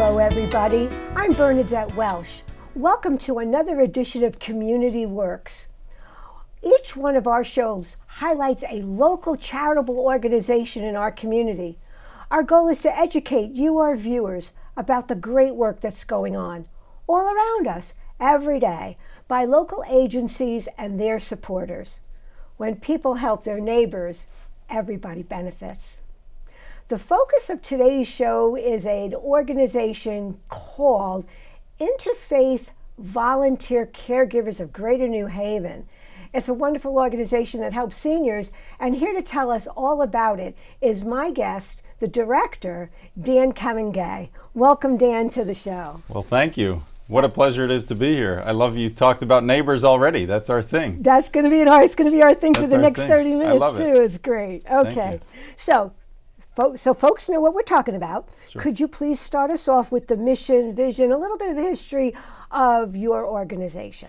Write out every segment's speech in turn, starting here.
Hello, everybody. I'm Bernadette Welsh. Welcome to another edition of Community Works. Each one of our shows highlights a local charitable organization in our community. Our goal is to educate you, our viewers, about the great work that's going on all around us every day by local agencies and their supporters. When people help their neighbors, everybody benefits. The focus of today's show is an organization called Interfaith Volunteer Caregivers of Greater New Haven. It's a wonderful organization that helps seniors, and here to tell us all about it is my guest, the director, Dan Kamengay. Welcome, Dan, to the show. Well, thank you. What a pleasure it is to be here. I love you talked about neighbors already. That's our thing. It's going to be our thing for the next 30 minutes, I love too. It's great. Okay. So folks know what we're talking about. Sure. Could you please start us off with the mission, vision, a little bit of the history of your organization?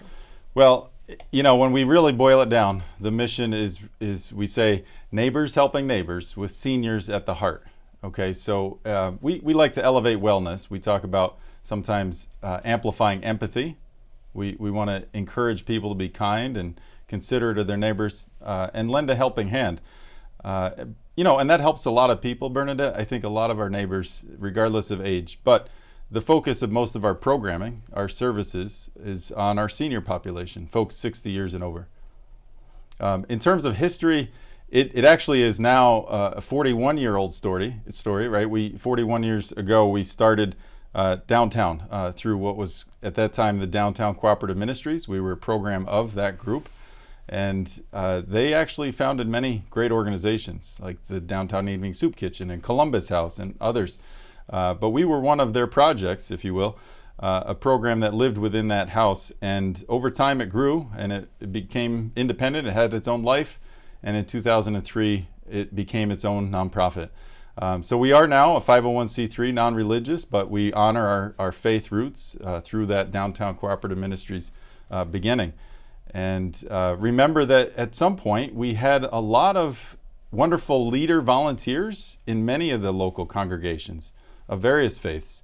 Well, you know, when we really boil it down, the mission is we say neighbors helping neighbors with seniors at the heart. Okay, so we like to elevate wellness. We talk about sometimes amplifying empathy. We want to encourage people to be kind and considerate of their neighbors and lend a helping hand. And that helps a lot of people, Bernadette. I think a lot of our neighbors, regardless of age. But the focus of most of our programming, our services, is on our senior population, folks 60 years and over. In terms of history, it actually is now a 41-year-old story, right? 41 years ago, we started downtown through what was at that time the Downtown Cooperative Ministries. We were a program of that group. And they actually founded many great organizations like the Downtown Evening Soup Kitchen and Columbus House and others. But we were one of their projects, if you will, a program that lived within that house. And over time it grew and it became independent. It had its own life. And in 2003, it became its own nonprofit. So we are now a 501c3 non-religious, but we honor our faith roots through that Downtown Cooperative Ministries beginning. And remember that at some point we had a lot of wonderful leader volunteers in many of the local congregations of various faiths.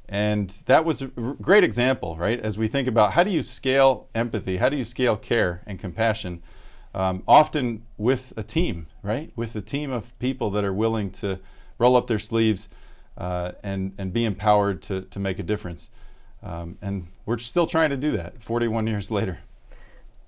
And that was a great example, right? As we think about how do you scale empathy, how do you scale care and compassion, often with a team, right? With a team of people that are willing to roll up their sleeves and be empowered to make a difference. And we're still trying to do that 41 years later.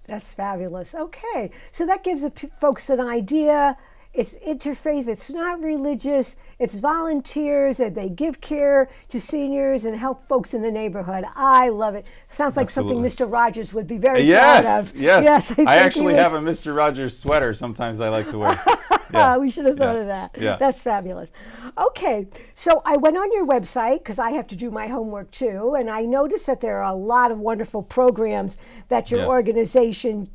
That's fabulous. Okay, so that gives the folks an idea. It's interfaith, it's not religious, it's volunteers, and they give care to seniors and help folks in the neighborhood. I love it. Sounds like Absolutely. Something Mr. Rogers would be very proud of. Yes. I actually have a Mr. Rogers sweater sometimes I like to wear. Yeah. We should have thought of that. Yeah. That's fabulous. Okay, so I went on your website because I have to do my homework too, and I noticed that there are a lot of wonderful programs that your organization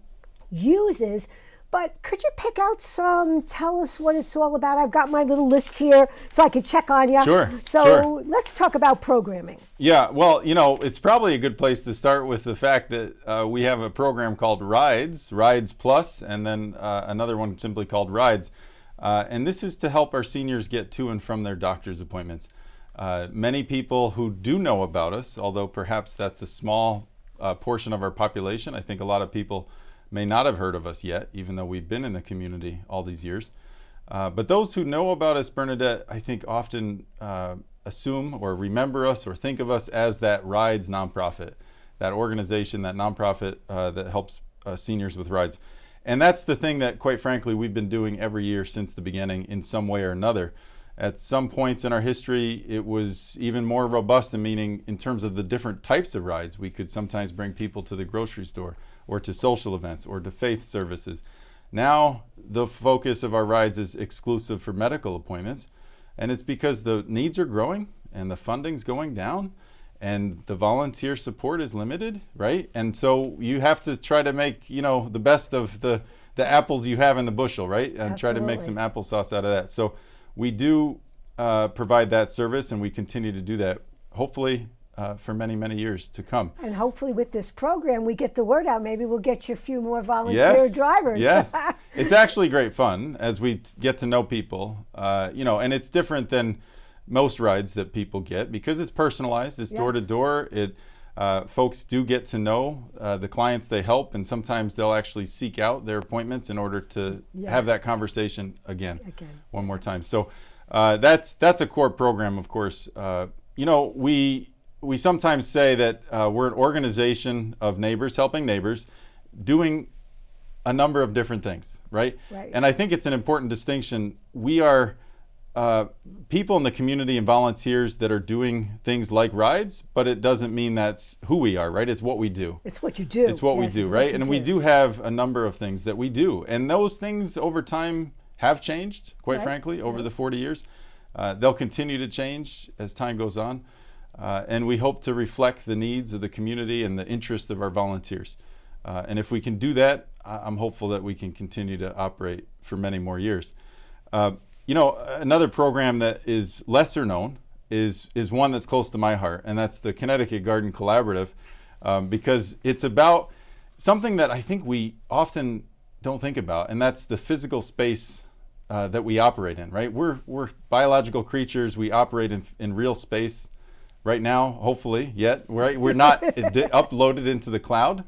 uses. But could you pick out some, tell us what it's all about? I've got my little list here so I can check on you. Sure. So let's talk about programming. Yeah, well, it's probably a good place to start with the fact that we have a program called Rides Plus, and then another one simply called Rides. And this is to help our seniors get to and from their doctor's appointments. Many people who do know about us, although perhaps that's a small portion of our population, I think a lot of people may not have heard of us yet, even though we've been in the community all these years. But those who know about us, Bernadette, I think often assume or remember us or think of us as that Rides nonprofit, that organization, that nonprofit that helps seniors with rides. And that's the thing that, quite frankly, we've been doing every year since the beginning in some way or another. At some points in our history, it was even more robust, meaning in terms of the different types of rides. We could sometimes bring people to the grocery store or to social events or to faith services. Now, the focus of our rides is exclusive for medical appointments, and it's because the needs are growing and the funding's going down and the volunteer support is limited, right? And so you have to try to make, the best of the apples you have in the bushel, right? And Absolutely. Try to make some applesauce out of that. So we do provide that service, and we continue to do that, hopefully for many, many years to come. And hopefully with this program, we get the word out. Maybe we'll get you a few more volunteer drivers. Yes, it's actually great fun as we get to know people, and it's different than most rides that people get because it's personalized, it's door to door. It folks do get to know the clients they help, and sometimes they'll actually seek out their appointments in order to have that conversation again one more time. So that's a core program, of course. We sometimes say that we're an organization of neighbors helping neighbors doing a number of different things, right? And I think it's an important distinction. We are people in the community and volunteers that are doing things like rides, but it doesn't mean that's who we are, right? It's what we do. It's what you do. It's what we do, right? And we do have a number of things that we do. And those things over time have changed, quite frankly, over the 40 years. They'll continue to change as time goes on. And we hope to reflect the needs of the community and the interest of our volunteers. And if we can do that, I'm hopeful that we can continue to operate for many more years. Another program that is lesser known is one that's close to my heart, and that's the Connecticut Garden Collaborative, because it's about something that I think we often don't think about, and that's the physical space that we operate in, right? We're biological creatures. We operate in real space right now, hopefully, yet, right? We're not uploaded into the cloud,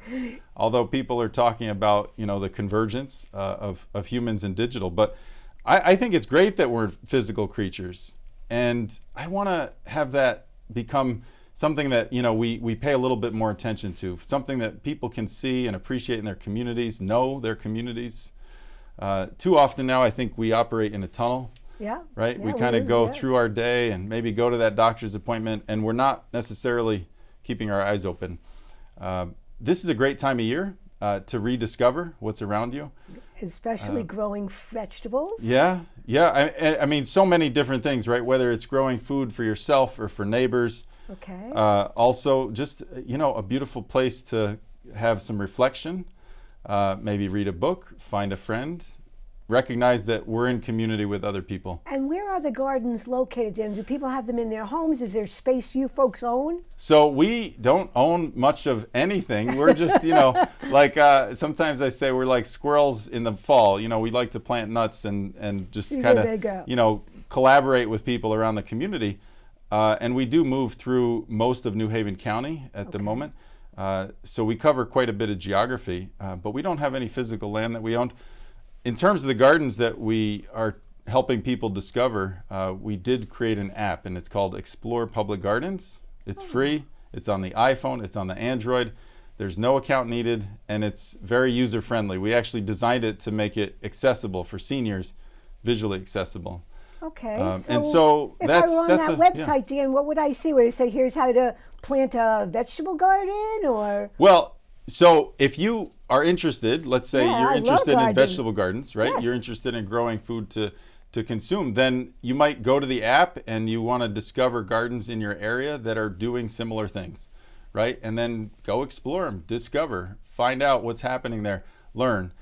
although people are talking about, the convergence of humans and digital. But I think it's great that we're physical creatures, and I want to have that become something that we pay a little bit more attention to, something that people can see and appreciate in their communities, know their communities. Too often now, I think we operate in a tunnel. Right? We kind of go through our day and maybe go to that doctor's appointment, and we're not necessarily keeping our eyes open. This is a great time of year to rediscover what's around you. Especially growing vegetables. I mean, so many different things, right? Whether it's growing food for yourself or for neighbors. Also, just, a beautiful place to have some reflection. Maybe read a book, find a friend. Recognize that we're in community with other people. And where are the gardens located, Dan? Do people have them in their homes? Is there space you folks own? So we don't own much of anything. We're just, like sometimes I say we're like squirrels in the fall. We like to plant nuts and just kind of, collaborate with people around the community. And we do move through most of New Haven County at the moment. So we cover quite a bit of geography, but we don't have any physical land that we own. In terms of the gardens that we are helping people discover, we did create an app, and it's called Explore Public Gardens. It's free. It's on the iPhone. It's on the Android. There's no account needed, and it's very user-friendly. We actually designed it to make it accessible for seniors, visually accessible. And so if I were on that website, Dan, what would I see? Would it say, here's how to plant a vegetable garden, or? Well, so if you are interested, let's say you're interested in vegetable gardens, right? You're interested in growing food to consume, then you might go to the app and you want to discover gardens in your area that are doing similar things, right? And then go explore them, discover, find out what's happening there, learn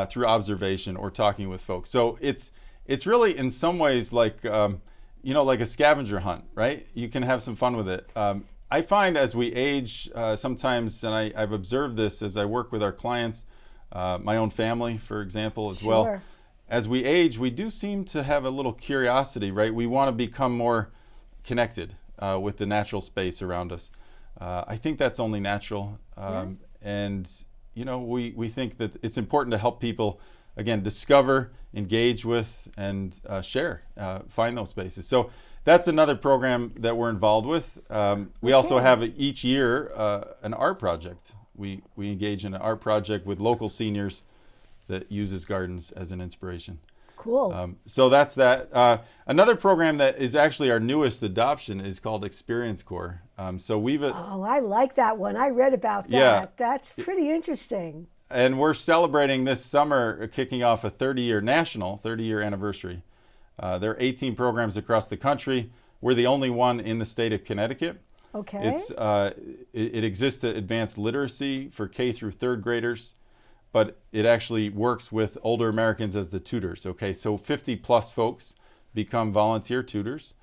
through observation or talking with folks. So it's really in some ways like, like a scavenger hunt, right? You can have some fun with it. I find as we age, sometimes, and I've observed this as I work with our clients, my own family, for example, as well. As we age, we do seem to have a little curiosity, right? We want to become more connected with the natural space around us. I think that's only natural. And, we think that it's important to help people, again, discover, engage with, and share, find those spaces. So that's another program that we're involved with. We also have each year an art project. We engage in an art project with local seniors that uses gardens as an inspiration. Cool. So that's that. Another program that is actually our newest adoption is called Experience Corps. I like that one. I read about that. That's pretty interesting. And we're celebrating this summer, kicking off a 30-year anniversary. There are 18 programs across the country. We're the only one in the state of Connecticut. It exists to advance literacy for K through third graders, but it actually works with older Americans as the tutors. So 50 plus folks become volunteer tutors,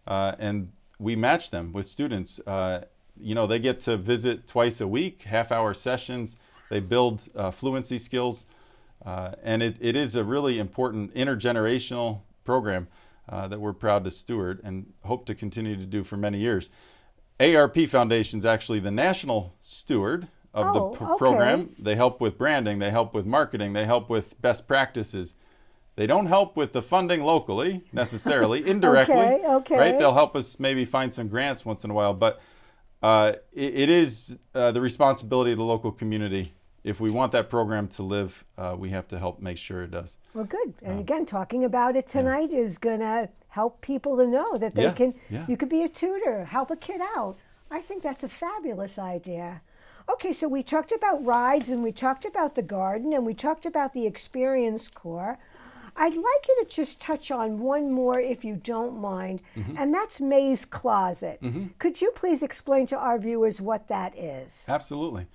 and we match them with students. They get to visit twice a week, half-hour sessions. They build fluency skills, and it is a really important intergenerational program. that we're proud to steward and hope to continue to do for many years. ARP Foundation is actually the national steward of the program. They help with branding, they help with marketing, they help with best practices. They don't help with the funding locally necessarily, indirectly. Right? They'll help us maybe find some grants once in a while, but it is the responsibility of the local community. If we want that program to live, we have to help make sure it does. Well, good. And again, talking about it tonight is going to help people to know that they can, you could be a tutor, help a kid out. I think that's a fabulous idea. Okay, so we talked about rides, and we talked about the garden, and we talked about the Experience Corps. I'd like you to just touch on one more, if you don't mind, and that's May's Closet. Could you please explain to our viewers what that is? Absolutely.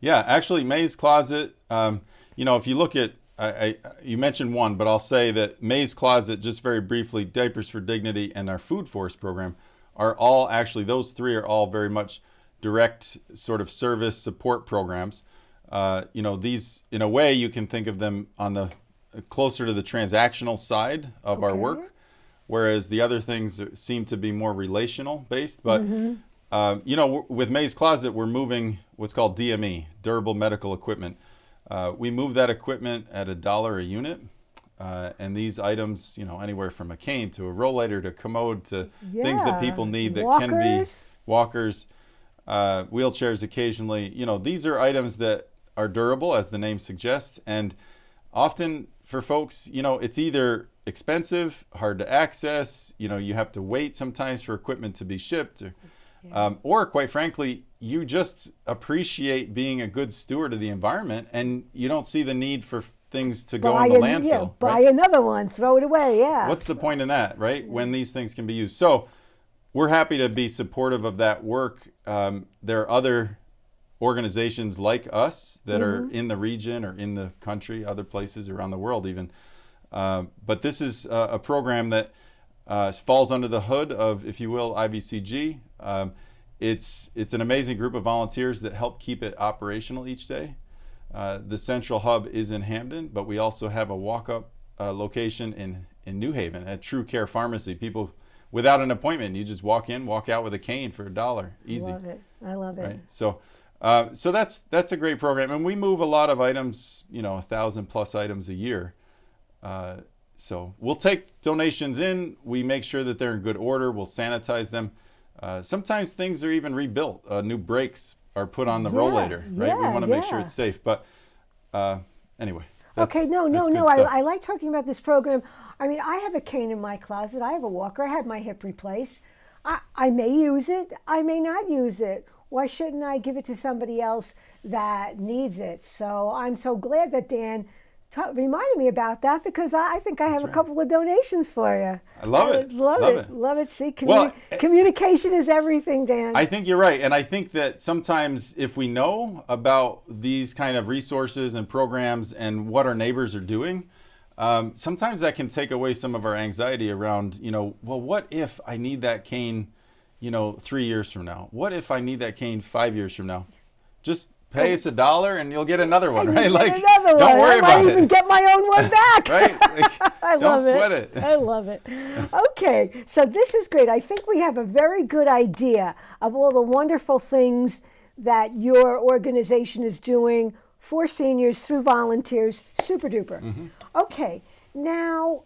Yeah, actually, May's Closet, if you look at, you mentioned one, but I'll say that May's Closet, just very briefly, Diapers for Dignity, and our Food Force program are all actually, those three are all very much direct sort of service support programs. These, in a way, you can think of them on the closer to the transactional side of our work, whereas the other things seem to be more relational based. But with May's Closet, we're moving what's called DME, durable medical equipment. We move that equipment at $1 a unit, and these items, anywhere from a cane to a rollator to commode to things that people need that can be walkers, wheelchairs occasionally. These are items that are durable, as the name suggests, and often for folks, it's either expensive, hard to access, you have to wait sometimes for equipment to be shipped, or quite frankly, you just appreciate being a good steward of the environment and you don't see the need for things to go in the landfill. Buy another one, throw it away, What's the point in that, right? When these things can be used. So we're happy to be supportive of that work. There are other organizations like us that are in the region or in the country, other places around the world even. But this is a program that falls under the hood of, if you will, IVCG. It's an amazing group of volunteers that help keep it operational each day. The central hub is in Hamden, but we also have a walk-up location in New Haven at True Care Pharmacy. People without an appointment, you just walk in, walk out with a cane for $1. Easy. I love it. Right? So that's a great program, and we move a lot of items, 1,000+ items a year. So we'll take donations in. We make sure that they're in good order. We'll sanitize them. Sometimes things are even rebuilt. New brakes are put on the rollator, right? We want to make sure it's safe. But anyway. I like talking about this program. I mean, I have a cane in my closet. I have a walker. I had my hip replaced. I may use it. I may not use it. Why shouldn't I give it to somebody else that needs it? So I'm so glad that Dan reminded me about that, because I think I have a couple of donations for you. I love it. Love it. See, communication is everything, Dan. I think you're right. And I think that sometimes if we know about these kind of resources and programs and what our neighbors are doing, sometimes that can take away some of our anxiety around, what if I need that cane 3 years from now? What if I need that cane 5 years from now? Just pay us $1 and you'll get another one, right? Don't worry about it. I might even get my own one back. Right? Don't sweat it. I love it. Okay, so this is great. I think we have a very good idea of all the wonderful things that your organization is doing for seniors through volunteers. Super duper. Okay, now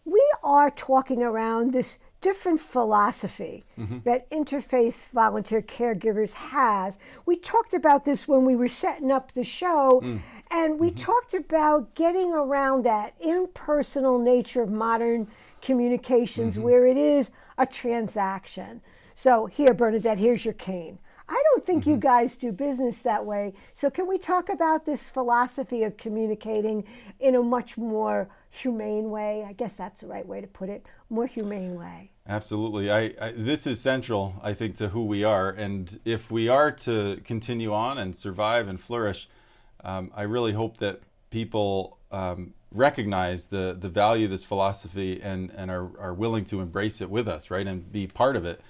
we are talking around this different philosophy that Interfaith volunteer caregivers has. We talked about this when we were setting up the show, and we talked about getting around that impersonal nature of modern communications where it is a transaction. So here, Bernadette, here's your cane. I don't think you guys do business that way. So can we talk about this philosophy of communicating in a much more humane way? I guess that's the right way to put it, more humane way. Absolutely. This is central, I think, to who we are. And if we are to continue on and survive and flourish, I really hope that people recognize the value of this philosophy and are willing to embrace it with us, right, and be part of it.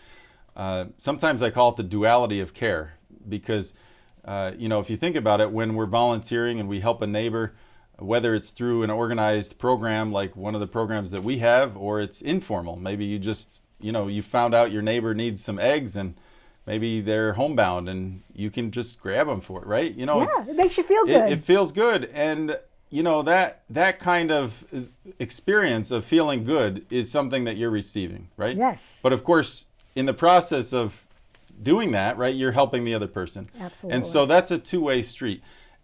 Sometimes I call it the duality of care, because if you think about it, when we're volunteering and we help a neighbor, whether it's through an organized program like one of the programs that we have, or it's informal. Maybe you just, you found out your neighbor needs some eggs and maybe they're homebound and you can just grab them for it, right? It makes you feel good. It feels good. And, that kind of experience of feeling good is something that you're receiving, right? Yes. But of course, in the process of doing that, right, you're helping the other person. Absolutely. And so that's a two-way street.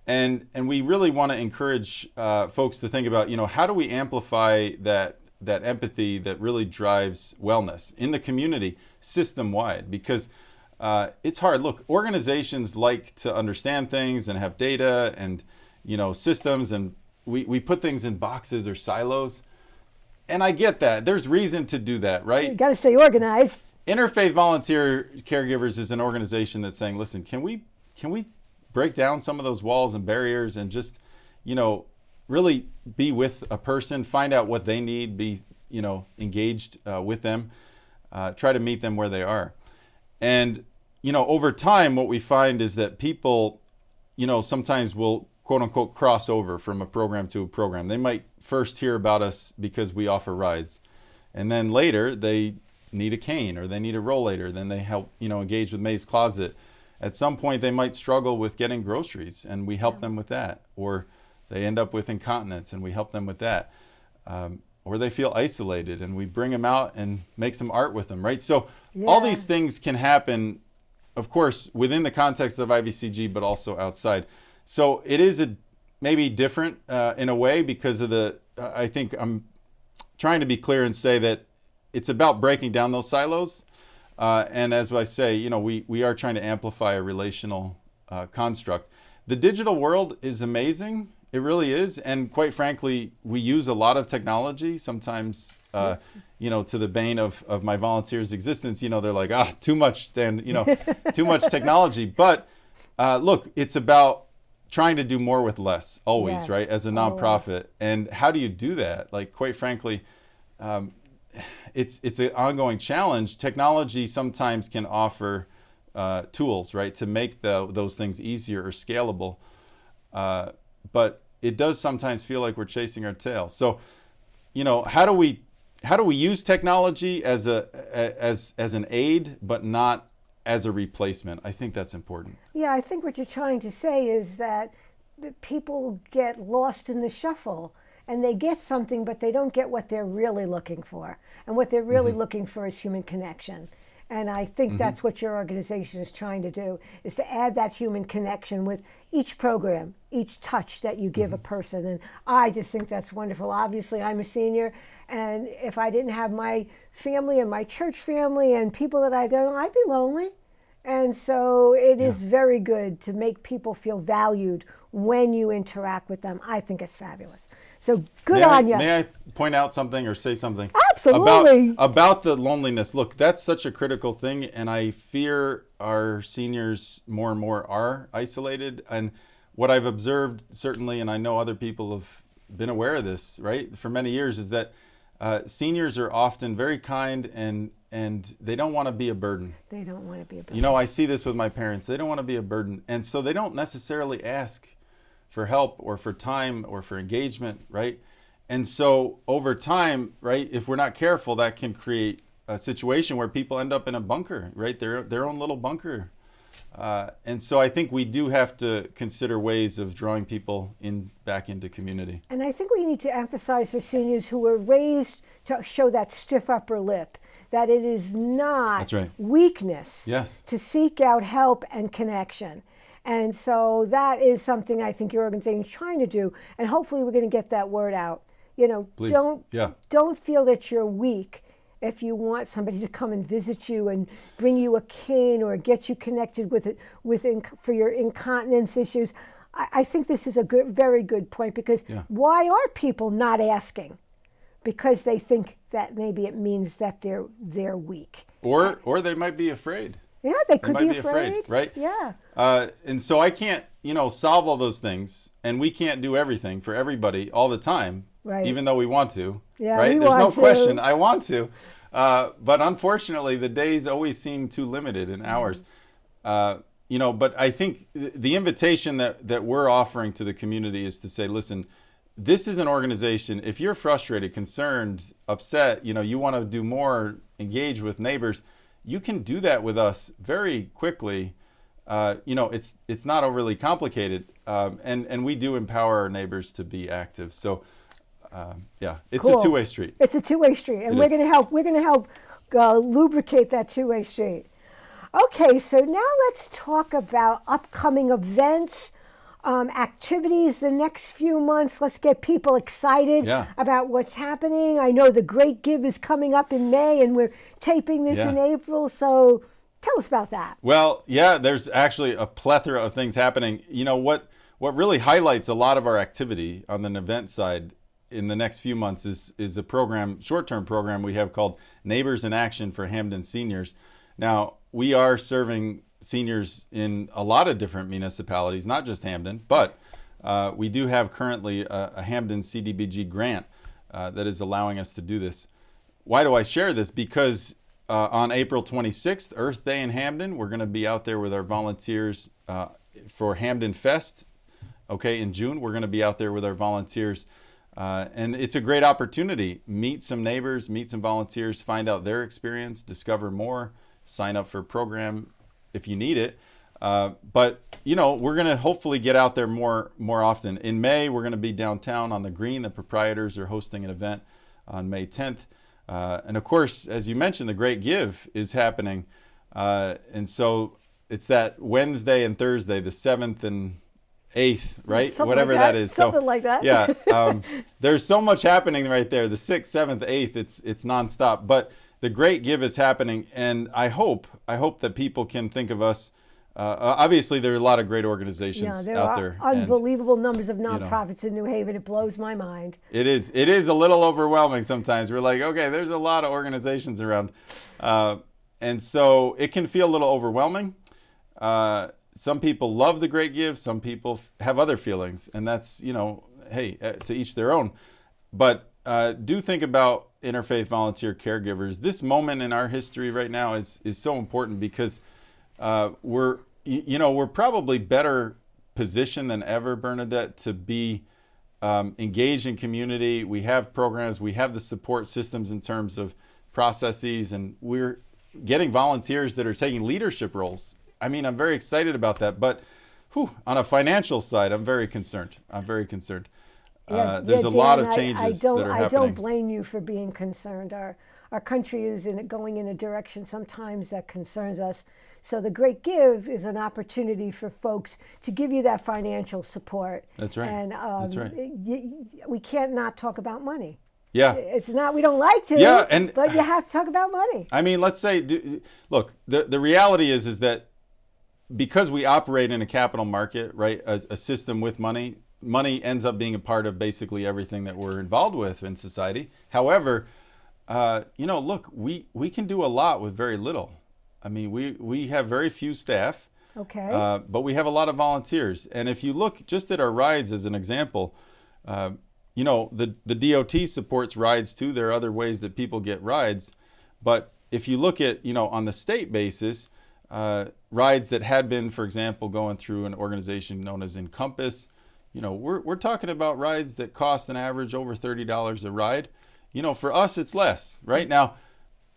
And we really want to encourage folks to think about, how do we amplify that empathy that really drives wellness in the community system-wide? Because it's hard. Look, organizations like to understand things and have data and, systems, and we put things in boxes or silos. And I get that. There's reason to do that, right? You got to stay organized. Interfaith Volunteer Caregivers is an organization that's saying, listen, can we break down some of those walls and barriers and just, really be with a person, find out what they need, be, engaged with them, try to meet them where they are. And, over time, what we find is that people, sometimes will quote unquote cross over from a program to a program. They might first hear about us because we offer rides. And then later they need a cane or they need a rollator. Then they help, engage with May's Closet. At some point they might struggle with getting groceries and we help them with that. Or they end up with incontinence and we help them with that. Or they feel isolated and we bring them out and make some art with them, right? So all these things can happen, of course, within the context of IVCG, but also outside. So it is maybe different in a way because of I think I'm trying to be clear and say that it's about breaking down those silos. And as I say, we are trying to amplify a relational construct. The digital world is amazing. It really is. And quite frankly, we use a lot of technology sometimes, to the bane of my volunteers' existence. They're like, too much, and, too much technology. But look, it's about trying to do more with less always, right? As a nonprofit. Always. And how do you do that? Like, quite frankly, it's an ongoing challenge. Technology sometimes can offer tools, right, to make those things easier or scalable. But it does sometimes feel like we're chasing our tail. So, how do we use technology as an aid, but not as a replacement? I think that's important. Yeah, I think what you're trying to say is that people get lost in the shuffle and they get something, but they don't get what they're really looking for. And what they're really looking for is human connection. And I think that's what your organization is trying to do, is to add that human connection with each program, each touch that you give a person. And I just think that's wonderful. Obviously, I'm a senior, and if I didn't have my family and my church family and people that I go, I'd be lonely. And so it is very good to make people feel valued when you interact with them. I think it's fabulous. So good on you. May I point out something or say something? Absolutely. About the loneliness. Look, that's such a critical thing, and I fear our seniors more and more are isolated. And what I've observed, certainly, and I know other people have been aware of this, right, for many years, is that seniors are often very kind and they don't want to be a burden. They don't want to be a burden. I see this with my parents. They don't want to be a burden. And so they don't necessarily ask for help or for time or for engagement, right? And so over time, right, if we're not careful, that can create a situation where people end up in a bunker, right? Their own little bunker. And so I think we do have to consider ways of drawing people back into community. And I think we need to emphasize for seniors who were raised to show that stiff upper lip, that it is not weakness to seek out help and connection. And so that is something I think your organization is trying to do, and hopefully we're going to get that word out. Please. Don't feel that you're weak if you want somebody to come and visit you and bring you a cane or get you connected for your incontinence issues. I think this is a very good point, because why are people not asking? Because they think that maybe it means that they're weak. Or they might be afraid. Yeah, they could might be afraid, right? Yeah. And so I can't, solve all those things, and we can't do everything for everybody all the time, right? Even though we want to, yeah, right? There's no question, I want to, but unfortunately, the days always seem too limited in hours. But I think the invitation that we're offering to the community is to say, listen, this is an organization, if you're frustrated, concerned, upset, you want to do more, engage with neighbors, you can do that with us very quickly. It's not overly complicated, and we do empower our neighbors to be active. So, it's Cool. a two-way street. It's a two-way street, and we're going to help. We're going to help lubricate that two-way street. Okay, so now let's talk about upcoming events, activities the next few months. Let's get people excited about what's happening. I know the Great Give is coming up in May, and we're taping this in April. So tell us about that. Well, there's actually a plethora of things happening. What really highlights a lot of our activity on the event side in the next few months is a short-term program we have called Neighbors in Action for Hampden Seniors. Now, we are serving seniors in a lot of different municipalities, not just Hampden, but we do have currently a Hampden CDBG grant that is allowing us to do this. Why do I share this? Because on April 26th, Earth Day in Hampden, we're going to be out there with our volunteers for Hampden Fest. Okay, in June, we're going to be out there with our volunteers. And it's a great opportunity. Meet some neighbors, meet some volunteers, find out their experience, discover more, sign up for a program if you need it. But we're going to hopefully get out there more often. In May, we're going to be downtown on the Green. The proprietors are hosting an event on May 10th. And of course, as you mentioned, the Great Give is happening. And so it's that Wednesday and Thursday, the 7th and 8th, right? Something Whatever like that is. Something like that. Yeah. There's so much happening right there. The 6th, 7th, 8th, it's nonstop. But the Great Give is happening, and I hope that people can think of us. Obviously, there are a lot of great organizations out there. Unbelievable numbers of nonprofits in New Haven. It blows my mind. It is a little overwhelming sometimes. We're like, okay, there's a lot of organizations around. And so it can feel a little overwhelming. Some people love the Great Give. Some people have other feelings, and that's, hey, to each their own. But do think about interfaith volunteer caregivers. This moment in our history right now is so important because we're probably better positioned than ever, Bernadette, to be engaged in community. We have programs, we have the support systems in terms of processes, and we're getting volunteers that are taking leadership roles. I mean, I'm very excited about that, but on a financial side, I'm very concerned. There's a lot of changes that are happening. I don't blame you for being concerned. Our country is going in a direction sometimes that concerns us. So the Great Give is an opportunity for folks to give you that financial support. That's right. And That's right. We can't not talk about money. Yeah. It's not, we don't like to, but you have to talk about money. I mean, let's say, look, the reality is that because we operate in a capital market, right, a system with money ends up being a part of basically everything that we're involved with in society. However, look, we can do a lot with very little. I mean, we have very few staff. Okay. But we have a lot of volunteers. And if you look just at our rides as an example, the DOT supports rides too. There are other ways that people get rides. But if you look at, on the state basis, rides that had been, for example, going through an organization known as Encompass, we're talking about rides that cost an average over $30 a ride. For us, it's less. Right now,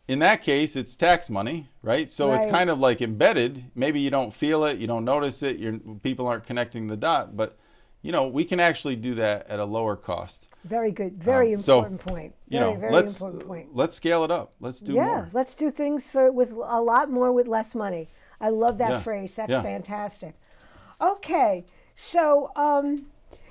in that case, it's tax money, right? So It's kind of like embedded. Maybe you don't feel it, you don't notice it, people aren't connecting the dot, but we can actually do that at a lower cost. Very good. Very important point. Very important point. Let's scale it up. Let's do more. Yeah, let's do things with a lot more with less money. I love that phrase. That's fantastic. Okay, so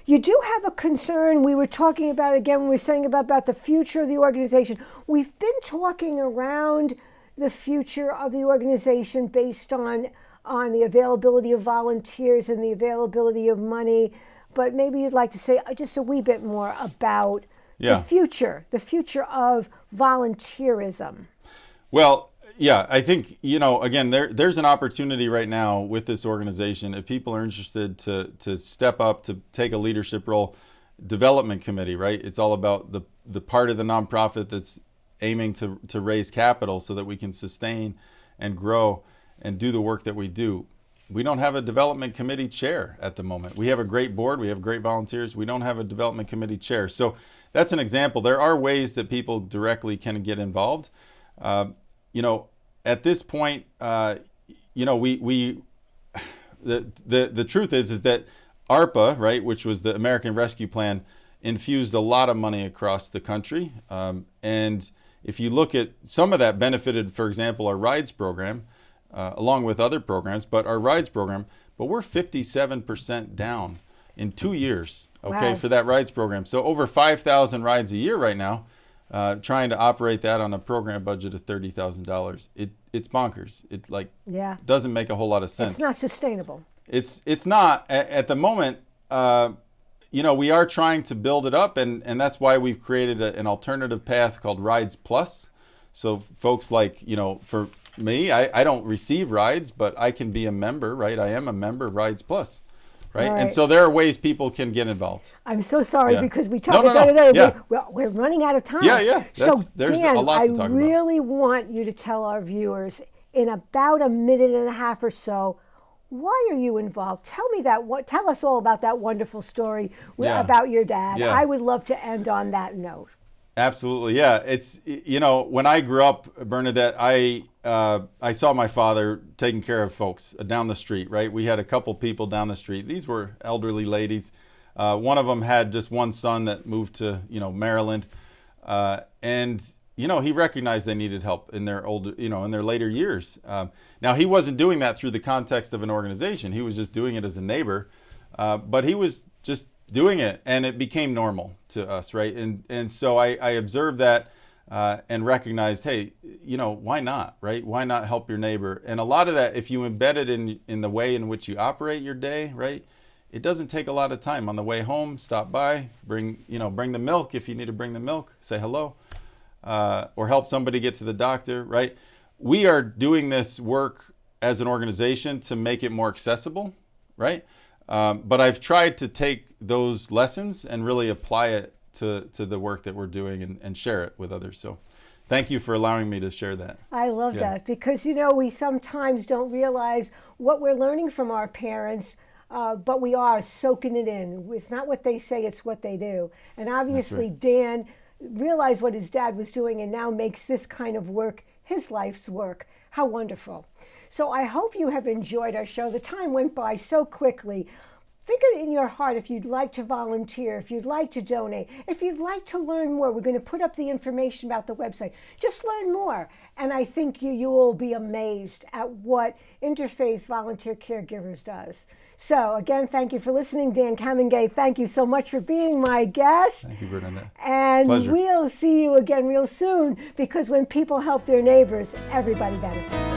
you do have a concern. We were talking about, again, we were saying about the future of the organization. We've been talking around the future of the organization based on the availability of volunteers and the availability of money. But maybe you'd like to say just a wee bit more about the future of volunteerism. Well, I think, again, there's an opportunity right now with this organization. If people are interested to step up, to take a leadership role, development committee, right? It's all about the part of the nonprofit that's aiming to raise capital so that we can sustain and grow and do the work that we do. we don't have a development committee chair at the moment. We have a great board. We have great volunteers. We don't have a development committee chair. So that's an example. There are ways that people directly can get involved. At this point, the truth is that ARPA, right, which was the American Rescue Plan, infused a lot of money across the country. And if you look at some of that benefited, for example, our rides program, along with other programs, but our rides program, but we're 57% down in 2 years, okay, Wow. for that rides program. So over 5,000 rides a year right now, trying to operate that on a program budget of $30,000. It's bonkers. It doesn't make a whole lot of sense. It's not sustainable. It's not at the moment. We are trying to build it up, and that's why we've created an alternative path called Rides Plus. So folks for me, I don't receive rides, but I can be a member, right? I am a member of Rides Plus, right? Right. And so there are ways people can get involved. I'm so sorry Yeah. because we talked No, about it no. earlier. Yeah. We're running out of time. Yeah. So There's Dan, a lot to talk I about. really want you to tell our viewers in about a minute and a half or so, why are you involved? Tell me that. Tell us all about that wonderful story about your dad. Yeah. I would love to end on that note. Absolutely, yeah. It's when I grew up, Bernadette, I saw my father taking care of folks down the street. Right, we had a couple people down the street. These were elderly ladies. One of them had just one son that moved to Maryland, and he recognized they needed help in their in their later years. Now he wasn't doing that through the context of an organization. He was just doing it as a neighbor, but he was just doing it, and it became normal to us, right? And so I observed that and recognized, hey, why not, right? Why not help your neighbor? And a lot of that, if you embed it in the way in which you operate your day, right? It doesn't take a lot of time. On the way home, stop by, bring the milk if you need to bring the milk, say hello, or help somebody get to the doctor, right? We are doing this work as an organization to make it more accessible, right? But I've tried to take those lessons and really apply it to the work that we're doing and share it with others. So thank you for allowing me to share that. I love that because, we sometimes don't realize what we're learning from our parents, but we are soaking it in. It's not what they say, it's what they do. And obviously Dan realized what his dad was doing and now makes this kind of work his life's work. How wonderful. So I hope you have enjoyed our show. The time went by so quickly. Think of it in your heart if you'd like to volunteer, if you'd like to donate, if you'd like to learn more. We're going to put up the information about the website. Just learn more. And I think you will be amazed at what Interfaith Volunteer Caregivers does. So again, thank you for listening. Dan Kamengay, thank you so much for being my guest. Thank you, Bernadette. And Pleasure. we'll see you again real soon because when people help their neighbors, everybody benefits.